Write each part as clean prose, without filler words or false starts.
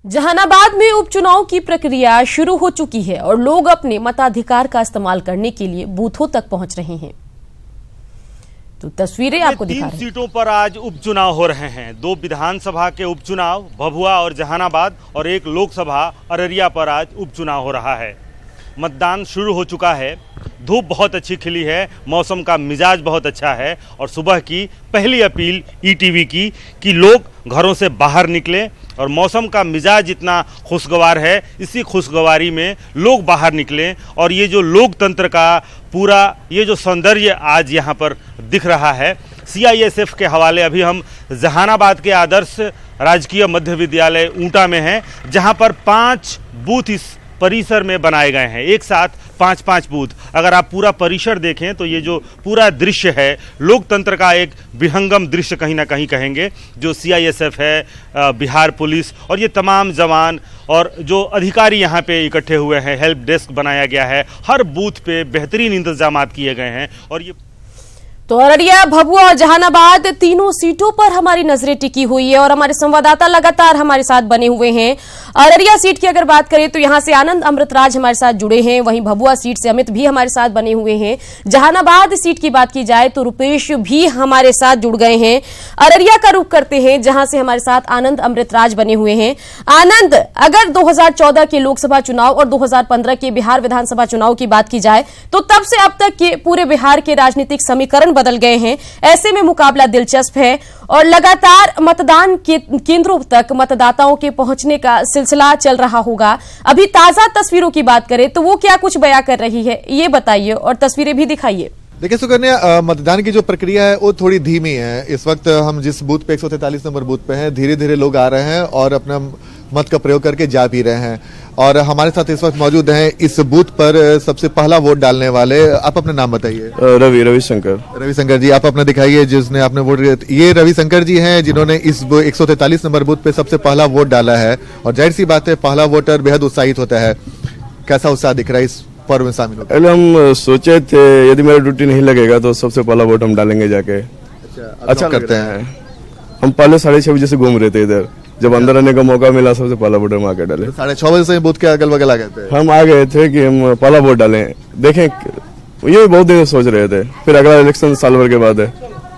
जहानाबाद में उपचुनाव की प्रक्रिया शुरू हो चुकी है और लोग अपने मताधिकार का इस्तेमाल करने के लिए बूथों तक पहुंच रहे हैं। तो तस्वीरें आपको दिखा रहे हैं। 3 सीटों पर आज उपचुनाव हो रहे हैं। 2 विधानसभा के उपचुनाव भभुआ और जहानाबाद और 1 लोकसभा अररिया पर आज उपचुनाव हो रहा है। मतदान शुरू हो चुका है। धूप बहुत अच्छी खिली है, मौसम का मिजाज बहुत अच्छा है और सुबह की पहली अपील ईटीवी की कि लोग घरों से बाहर निकलें और मौसम का मिजाज इतना खुशगवार है, इसी खुशगवारी में लोग बाहर निकलें और ये जो लोकतंत्र का पूरा ये जो सौंदर्य आज यहाँ पर दिख रहा है। सीआईएसएफ के हवाले अभी हम जहानाबाद के आदर्श राजकीय मध्य विद्यालय ऊंटा में हैं, जहाँ पर 5 बूथ इस परिसर में बनाए गए हैं। एक साथ 5-5 बूथ। अगर आप पूरा परिसर देखें तो ये जो पूरा दृश्य है लोकतंत्र का एक विहंगम दृश्य कहीं ना कहीं कहेंगे। जो सीआईएसएफ है, बिहार पुलिस और ये तमाम जवान और जो अधिकारी यहाँ पे इकट्ठे हुए हैं, हेल्प डेस्क बनाया गया है। हर बूथ पे बेहतरीन इंतजाम किए गए हैं। और ये तो अररिया, भभुआ और जहानाबाद तीनों सीटों पर हमारी नजरें टिकी हुई है और हमारे संवाददाता लगातार हमारे साथ बने हुए हैं। अररिया सीट की अगर बात करें तो यहां से आनंद अमृतराज हमारे साथ जुड़े हैं, वहीं भभुआ सीट से अमित भी हमारे साथ बने हुए हैं। जहानाबाद सीट की बात की जाए तो रुपेश भी हमारे साथ जुड़ गए हैं। अररिया का रुख करते हैं जहां से हमारे साथ आनंद अमृतराज बने हुए हैं। आनंद, अगर 2014 के लोकसभा चुनाव और 2015 के बिहार विधानसभा चुनाव की बात की जाए तो तब से अब तक के पूरे बिहार के राजनीतिक समीकरण बदल गए हैं। ऐसे में मुकाबला दिलचस्प है और लगातार मतदान के केंद्रों तक मतदाताओं के पहुंचने का सिलसिला चल रहा होगा। अभी ताजा तस्वीरों की बात करें तो वो क्या कुछ बयां कर रही है, ये बताइए और तस्वीरें भी दिखाइए। देखिए सुकन्या, मतदान की जो प्रक्रिया है वो थोड़ी धीमी है। इस वक्त हम जिस बूथ पे 143 नंबर बूथ पे हैं, धीरे धीरे लोग आ रहे हैं और अपना मत का प्रयोग करके जा भी रहे हैं। और हमारे साथ इस वक्त मौजूद हैं इस बूथ पर सबसे पहला वोट डालने वाले। आप अपना नाम बताइए। रविशंकर जी, आप अपना दिखाइए जिसने आपने वोट दिया। ये रविशंकर जी हैं जिन्होंने इस 143 नंबर बूथ पे सबसे पहला वोट डाला है और जाहिर सी बात है पहला वोटर बेहद उत्साहित होता है। कैसा उत्साह दिख रहा है इस पर्व में शामिल होकर? हम सोचे थे यदि मेरा ड्यूटी नहीं लगेगा तो सबसे पहला वोट हम डालेंगे जाके। अच्छा करते हैं। हम पहले 6:30 बजे से घूम रहे थे इधर, जब अंदर आने का मौका मिला सबसे पहला वोट हम आके डाले। 6:30 बजे से बूथ के अगल बगल आ गए थे। हम आ गए थे कि हम पहला वोट डालें, देखें। ये बहुत दिन सोच रहे थे, फिर अगला इलेक्शन साल भर के बाद है।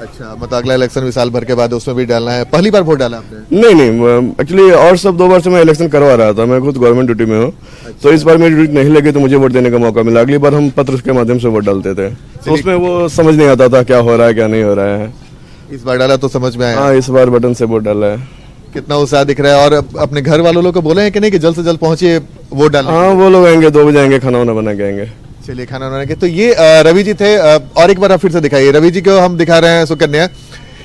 अच्छा, मतलब अगला इलेक्शन भी साल भर के बाद, उसमें भी डालना है। पहली बार वोट डाला आपने? नहीं, एक्चुअली और सब 2 बार से मैं इलेक्शन करवा रहा था। मैं खुद गवर्नमेंट ड्यूटी में हूँ। तो इस बार मेरी ड्यूटी नहीं लगी तो मुझे वोट देने का मौका मिला। अगली बार हम पत्र के माध्यम से वोट डालते थे, तो उसमें वो समझ नहीं आता था क्या हो रहा है क्या नहीं हो रहा है। इस बार डाला तो समझ में आया? हाँ, इस बार बटन से वोट डाला है। कितना उत्साह दिख रहा है। और अपने घर वालों को बोले हैं कि नहीं कि जल्द से जल्द पहुंचिए वोट डालने? हाँ, वो लोग आएंगे, 2 बजे आएंगे, खाना वाना बना के आएंगे। चलिए, खाना बनाने के। तो ये रवि जी थे। और एक बार आप फिर से दिखाइए। रवि जी को हम दिखा रहे हैं। सुकन्या,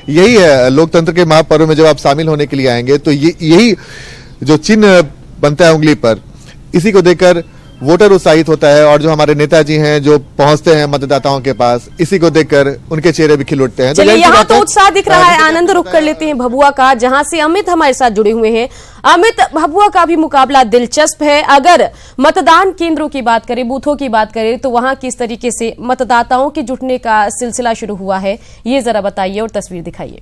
यही है लोकतंत्र के महापर्व में जब आप शामिल होने के लिए आएंगे तो यही जो चिन्ह बनता है उंगली पर, इसी को देखकर वोटर उत्साहित होता है। और जो हमारे नेताजी हैं जो पहुंचते हैं मतदाताओं के पास, इसी को देखकर उनके चेहरे भी खिल उठते हैं। चलिए, यहाँ तो उत्साह दिख रहा है। आनंद रुख कर लेते हैं भभुआ का, जहां से अमित हमारे साथ जुड़े हुए हैं। अमित, भभुआ का भी मुकाबला दिलचस्प है। अगर मतदान केंद्रों की बात करें, बूथों की बात करें तो वहां किस तरीके से मतदाताओं के जुटने का सिलसिला शुरू हुआ है, ये जरा बताइए और तस्वीर दिखाइए।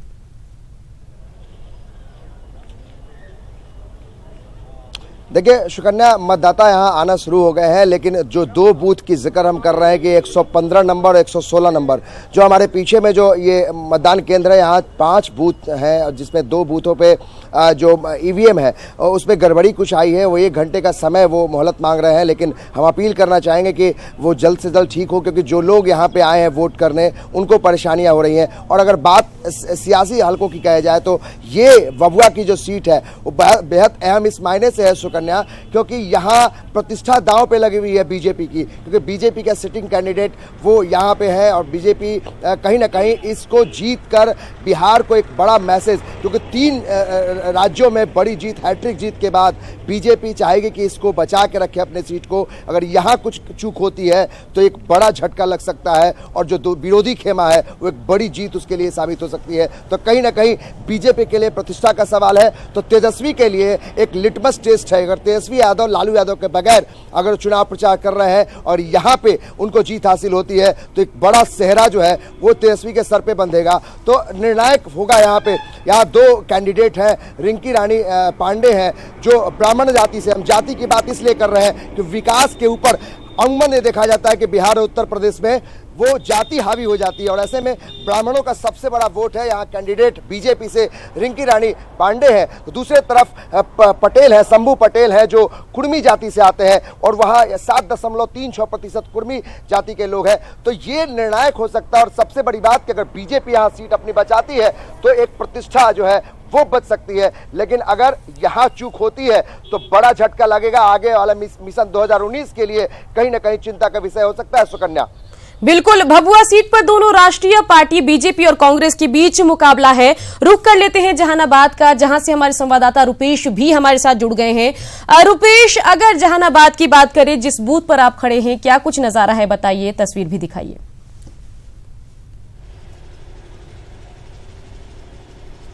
देखिए शुकन्या, मतदाता यहाँ आना शुरू हो गए हैं, लेकिन जो 2 बूथ की जिक्र हम कर रहे हैं कि 115 नंबर और 116 नंबर, जो हमारे पीछे में जो ये मतदान केंद्र है, यहाँ 5 बूथ हैं जिसमें 2 बूथों पे जो ईवीएम है उसमें गड़बड़ी कुछ आई है। वो 1 घंटे का समय वो मोहलत मांग रहे हैं, लेकिन हम अपील करना चाहेंगे कि वो जल्द से जल्द ठीक हो, क्योंकि जो लोग यहाँ पे आए हैं वोट करने उनको परेशानियाँ हो रही हैं। और अगर बात सियासी हलकों की कही जाए तो ये भभुआ की जो सीट है वो बेहद अहम इस मायने से है सुकन्या, क्योंकि यहाँ प्रतिष्ठा दांव पे लगी हुई है बीजेपी की, क्योंकि बीजेपी का सिटिंग कैंडिडेट वो यहाँ पे है। और बीजेपी कहीं ना कहीं इसको जीत कर बिहार को एक बड़ा मैसेज, क्योंकि 3 राज्यों में बड़ी जीत, हैट्रिक जीत के बाद बीजेपी चाहेगी कि इसको बचा के रखे अपने सीट को। अगर यहाँ कुछ चूक होती है तो एक बड़ा झटका लग सकता है और जो विरोधी खेमा है वो एक बड़ी जीत उसके लिए साबित हो सकती है। तो कहीं ना कहीं बीजेपी के लिए प्रतिष्ठा का सवाल है, तो तेजस्वी के लिए एक लिटमस टेस्ट है अगर तेजस्वी यादव लालू यादव के बगैर अगर चुनाव प्रचार कर रहे हैं और यहाँ पे उनको जीत हासिल होती है तो एक बड़ा सेहरा जो है वो तेजस्वी के सर पे बंधेगा। तो निर्णायक होगा यहाँ पे। यहाँ दो कैंडिडेट हैं, रिंकी रानी पांडे हैं जो ब्राह्मण जाति से, हम जाति की बात इसलिए कर रहे हैं कि विकास के ऊपर अमूमन ये देखा जाता है कि बिहार और उत्तर प्रदेश में वो जाति हावी हो जाती है और ऐसे में ब्राह्मणों का सबसे बड़ा वोट है। यहाँ कैंडिडेट बीजेपी से रिंकी रानी पांडे है, तो दूसरे तरफ पटेल है, शंभू पटेल है जो कुर्मी जाति से आते हैं और वहाँ 7.36% कुर्मी जाति के लोग हैं। तो ये निर्णायक हो सकता है और सबसे बड़ी बात कि अगर बीजेपी यहाँ सीट अपनी बचाती है तो एक प्रतिष्ठा जो है वो बच सकती है, लेकिन अगर यहाँ चूक होती है तो बड़ा झटका लगेगा। आगे वाला मिशन 2019 के लिए कहीं ना कहीं चिंता का विषय हो सकता है। सुकन्या, बिल्कुल, भभुआ सीट पर दोनों राष्ट्रीय पार्टी बीजेपी और कांग्रेस के बीच मुकाबला है। रुख कर लेते हैं जहानाबाद का, जहां से हमारे संवाददाता रुपेश भी हमारे साथ जुड़ गए हैं। रुपेश, अगर जहानाबाद की बात करें, जिस बूथ पर आप खड़े हैं, क्या कुछ नजारा है, बताइए, तस्वीर भी दिखाइए।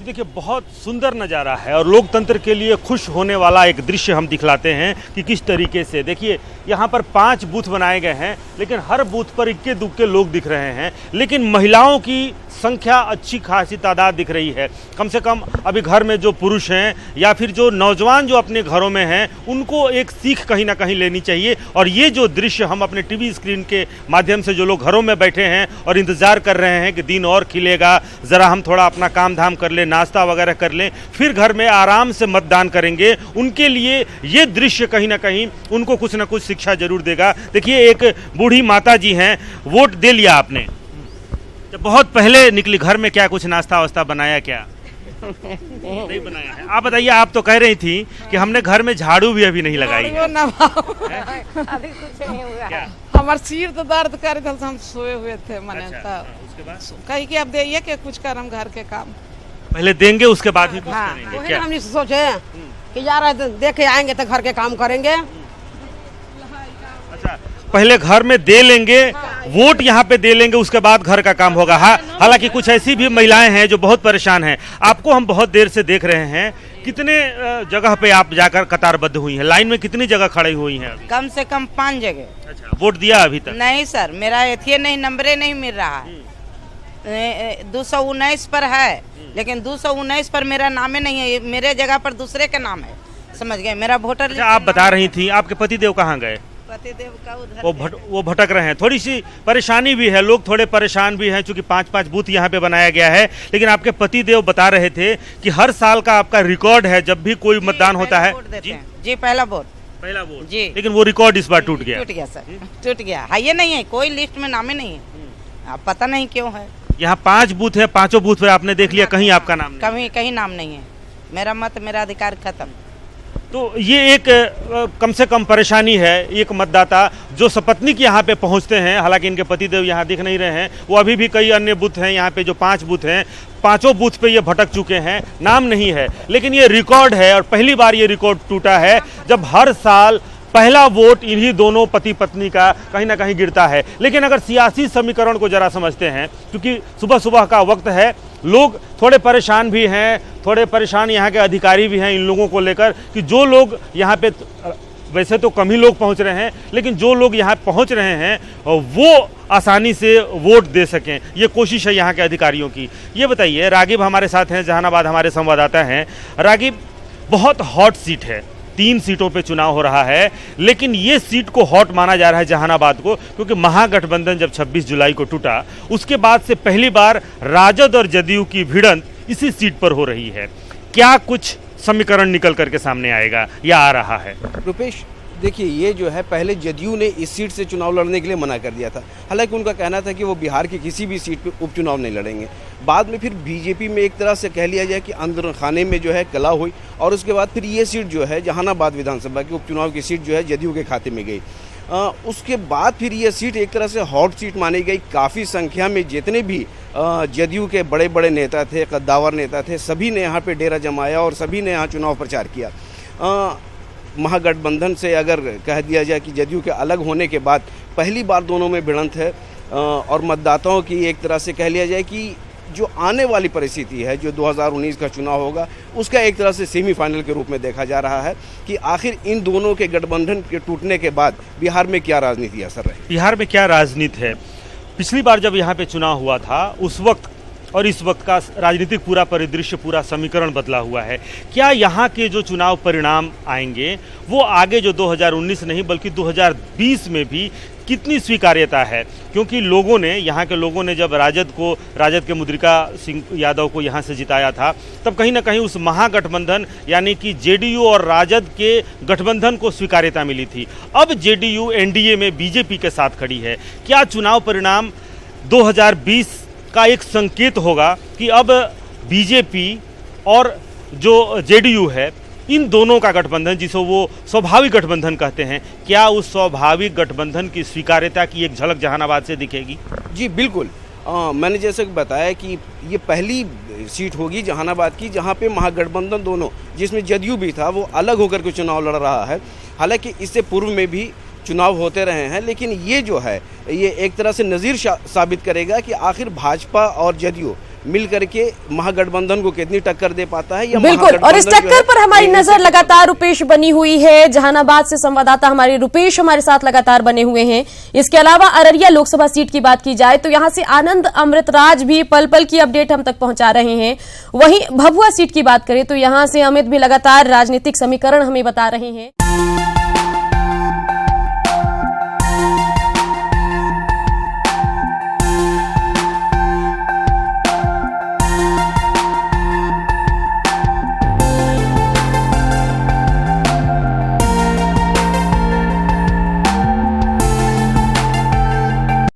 देखिए, बहुत सुंदर नज़ारा है और लोकतंत्र के लिए खुश होने वाला एक दृश्य हम दिखलाते हैं कि किस तरीके से। देखिए, यहाँ पर 5 बूथ बनाए गए हैं, लेकिन हर बूथ पर इक्के दुक्के लोग दिख रहे हैं, लेकिन महिलाओं की संख्या अच्छी खासी तादाद दिख रही है। कम से कम अभी घर में जो पुरुष हैं या फिर जो नौजवान जो अपने घरों में हैं, उनको एक सीख कहीं ना कहीं लेनी चाहिए। और ये जो दृश्य हम अपने टीवी स्क्रीन के माध्यम से, जो लोग घरों में बैठे हैं और इंतज़ार कर रहे हैं कि दिन और खिलेगा, ज़रा हम थोड़ा अपना काम धाम कर लें, नाश्ता वगैरह कर लें, फिर घर में आराम से मतदान करेंगे, उनके लिए ये दृश्य कहीं ना कहीं उनको कुछ ना कुछ शिक्षा जरूर देगा। देखिए, एक बूढ़ी माता जी हैं, वोट दे लिया आपने, जब बहुत पहले निकली, घर में क्या कुछ नाश्ता वास्ता बनाया क्या? नहीं बनाया है। आप बताइए, आप तो कह रही थी कि हमने घर में झाड़ू भी अभी नहीं लगाई है। अभी कुछ नहीं हुआ। हमार सिर तो दर्द कर रहा था, हम सोए हुए थे मने। उसके बाद कही कि अब दे के कुछ करम घर के काम पहले देंगे, उसके बाद ही कुछ हाँ, करेंगे क्या? हम सोचे कि यार देख के आएंगे तो घर के काम करेंगे। अच्छा, पहले घर में दे लेंगे, वोट यहाँ पे दे लेंगे, उसके बाद घर का काम होगा। हालांकि कुछ ऐसी भी महिलाएं हैं जो बहुत परेशान हैं। आपको हम बहुत देर से देख रहे हैं, कितने जगह पे आप जाकर कतारबद्ध हुई हैं, लाइन में कितनी जगह खड़ी हुई हैं अभी? कम से कम 5 जगह। अच्छा, वोट दिया अभी तक? नहीं सर, मेरा एथिए नहीं, नंबरे नहीं मिल रहा है। 219 पर है, लेकिन 219 पर मेरा नाम नहीं है, मेरे जगह पर दूसरे का नाम है, समझ गए? मेरा वोटर लिस्ट। आप बता रही थी आपके पतिदेव कहाँ गए? पतिदेव का उधर वो भटक रहे हैं। थोड़ी सी परेशानी भी है, लोग थोड़े परेशान भी हैं, चूंकि 5-5 बूथ यहाँ पे बनाया गया है। लेकिन आपके पतिदेव बता रहे थे कि हर साल का आपका रिकॉर्ड है, जब भी कोई मतदान होता है। जी, पहला वोट जी, लेकिन वो रिकॉर्ड इस बार टूट गया सर, टूट गया है। ये नहीं है, कोई लिस्ट में नाम ही नहीं है, अब पता नहीं क्यों है। यहाँ 5 बूथ है, 5 बूथ पे आपने देख लिया, कहीं आपका नाम नहीं? कहीं नाम नहीं है। मेरा मत, मेरा अधिकार खत्म। तो ये एक कम से कम परेशानी है। एक मतदाता जो सपत्नीक यहाँ पे पहुँचते हैं, हालांकि इनके पतिदेव यहाँ दिख नहीं रहे हैं, वो अभी भी कई अन्य बूथ हैं यहाँ पे, जो 5 बूथ हैं, 5 बूथ पे ये भटक चुके हैं, नाम नहीं है, लेकिन ये रिकॉर्ड है। और पहली बार ये रिकॉर्ड टूटा है जब हर साल पहला वोट इन्हीं दोनों पति पत्नी का कहीं ना कहीं गिरता है। लेकिन अगर सियासी समीकरण को जरा समझते हैं, क्योंकि सुबह सुबह का वक्त है, लोग थोड़े परेशान भी हैं, थोड़े परेशान यहाँ के अधिकारी भी हैं इन लोगों को लेकर कि जो लोग यहाँ पे, वैसे तो कम ही लोग पहुँच रहे हैं, लेकिन जो लोग यहाँ पहुँच रहे हैं वो आसानी से वोट दे सकें, ये कोशिश है यहाँ के अधिकारियों की। ये बताइए, रागिब हमारे साथ हैं, जहानाबाद हमारे संवाददाता हैं। रागिब, बहुत हॉट सीट है, 3 सीटों पे चुनाव हो रहा है, लेकिन ये सीट को हॉट माना जा रहा है जहानाबाद को, क्योंकि महागठबंधन जब 26 जुलाई को टूटा, उसके बाद से पहली बार राजद और जदयू की भिड़ंत इसी सीट पर हो रही है। क्या कुछ समीकरण निकल करके सामने आएगा या आ रहा है? रुपेश, देखिए, ये जो है, पहले जदयू ने इस सीट से चुनाव लड़ने के लिए मना कर दिया था। हालांकि उनका कहना था कि वो बिहार की किसी भी सीट पे उपचुनाव नहीं लड़ेंगे। बाद में फिर बीजेपी में एक तरह से कह लिया जाए कि अंदर खाने में जो है कला हुई, और उसके बाद फिर ये सीट जो है, जहानाबाद विधानसभा की उपचुनाव की सीट जो है, जदयू के खाते में गई। उसके बाद फिर ये सीट एक तरह से हॉट सीट मानी गई। काफ़ी संख्या में जितने भी जदयू के बड़े बड़े नेता थे, कद्दावर नेता थे, सभी ने यहाँ पे डेरा जमाया और सभी ने यहाँ चुनाव प्रचार किया। महागठबंधन से अगर कह दिया जाए कि जदयू के अलग होने के बाद पहली बार दोनों में भिड़ंत है, और मतदाताओं की एक तरह से कह लिया जाए कि जो आने वाली परिस्थिति है, जो 2019 का चुनाव होगा, उसका एक तरह से सेमीफाइनल के रूप में देखा जा रहा है कि आखिर इन दोनों के गठबंधन के टूटने के बाद बिहार में क्या राजनीति असर रहे। बिहार में क्या राजनीति है? पिछली बार जब यहाँ पे चुनाव हुआ था उस वक्त और इस वक्त का राजनीतिक पूरा परिदृश्य, पूरा समीकरण बदला हुआ है। क्या यहाँ के जो चुनाव परिणाम आएंगे वो आगे जो 2019 नहीं बल्कि 2020 में भी कितनी स्वीकार्यता है? क्योंकि लोगों ने, यहाँ के लोगों ने जब राजद के मुद्रिका सिंह यादव को यहाँ से जिताया था, तब कहीं ना कहीं उस महागठबंधन यानी कि जेडीयू और राजद के गठबंधन को स्वीकार्यता मिली थी। अब जेडीयू एनडीए में बीजेपी के साथ खड़ी है। क्या चुनाव परिणाम 2020 का एक संकेत होगा कि अब बीजेपी और जो जेडीयू है, इन दोनों का गठबंधन, जिसे वो स्वाभाविक गठबंधन कहते हैं, क्या उस स्वाभाविक गठबंधन की स्वीकार्यता की एक झलक जहानाबाद से दिखेगी? जी बिल्कुल। मैंने जैसे बताया कि ये पहली सीट होगी जहानाबाद की जहाँ पे महागठबंधन दोनों, जिसमें जदयू भी था, वो अलग होकर के चुनाव लड़ रहा है। हालांकि इससे पूर्व में भी चुनाव होते रहे हैं, लेकिन ये जो है ये एक तरह से नज़ीर साबित करेगा कि आखिर भाजपा और जदयू मिल करके महागठबंधन को कितनी टक्कर दे पाता है। बिल्कुल, और इस टक्कर पर हमारी नजर लगातार रुपेश बनी हुई है। जहानाबाद से संवाददाता हमारे रुपेश हमारे साथ लगातार बने हुए हैं। इसके अलावा अररिया लोकसभा सीट की बात की जाए तो यहां से आनंद अमृतराज भी पल पल की अपडेट हम तक पहुंचा रहे हैं। वहीं भभुआ सीट की बात करें तो यहां से अमित भी लगातार राजनीतिक समीकरण हमें बता रहे हैं।